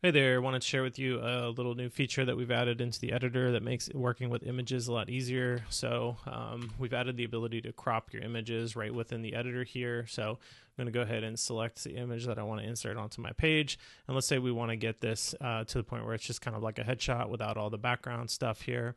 Hey there, wanted to share with you a little new feature that we've added into the editor that makes working with images a lot easier. So we've added the ability to crop your images right within the editor here. So I'm going to go ahead and select the image that I want to insert onto my page. And let's say we want to get this to the point where it's just kind of like a headshot without all the background stuff here.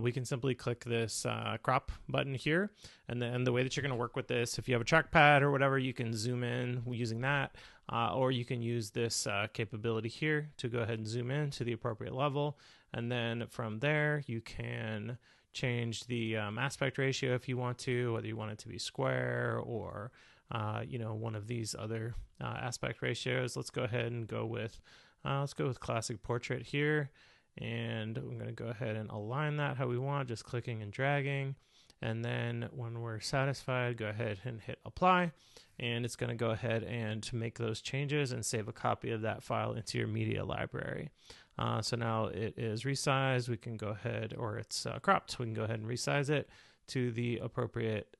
We can simply click this crop button here. And then the way that you're going to work with this, if you have a trackpad or whatever, you can zoom in using that. Or you can use this capability here to go ahead and zoom in to the appropriate level. And then from there, you can change the aspect ratio if you want to, whether you want it to be square or one of these other aspect ratios. Let's go ahead and go with classic portrait here. And I'm going to go ahead and align that how we want, just clicking and dragging. And then when we're satisfied, go ahead and hit apply. And it's going to go ahead and make those changes and save a copy of that file into your media library. So now it is resized. We can go ahead, or it's cropped. We can go ahead and resize it to the appropriate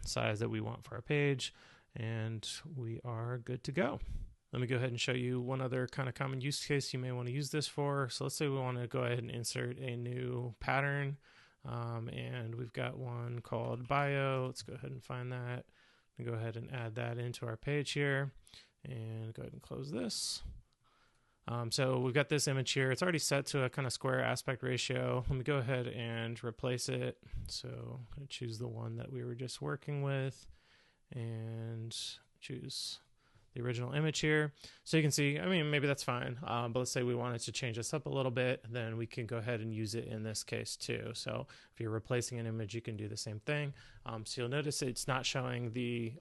size that we want for our page. And we are good to go. Let me go ahead and show you one other kind of common use case you may want to use this for. So let's say we want to go ahead and insert a new pattern. And we've got one called bio. Let's go ahead and find that. And go ahead and add that into our page here. And go ahead and close this. So we've got this image here. It's already set to a kind of square aspect ratio. Let me go ahead and replace it. So I'm going to choose the one that we were just working with and choose the original image here. So you can see, I mean, maybe that's fine. But let's say we wanted to change this up a little bit, then we can go ahead and use it in this case too. So if you're replacing an image, you can do the same thing. So you'll notice it's not showing the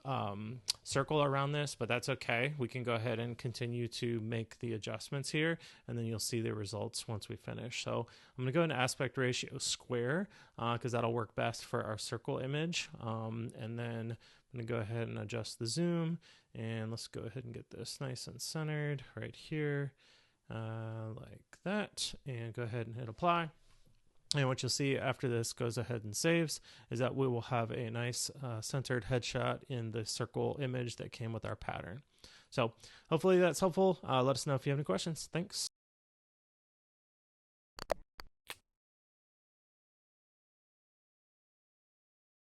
circle around this, but that's okay. We can go ahead and continue to make the adjustments here, and then you'll see the results once we finish. So I'm gonna go into aspect ratio square, because that'll work best for our circle image. And then I'm gonna go ahead and adjust the zoom, and let's go ahead and get this nice and centered right here, like that, and go ahead and hit apply. And what you'll see after this goes ahead and saves is that we will have a nice centered headshot in the circle image that came with our pattern. So hopefully that's helpful. Let us know if you have any questions. Thanks.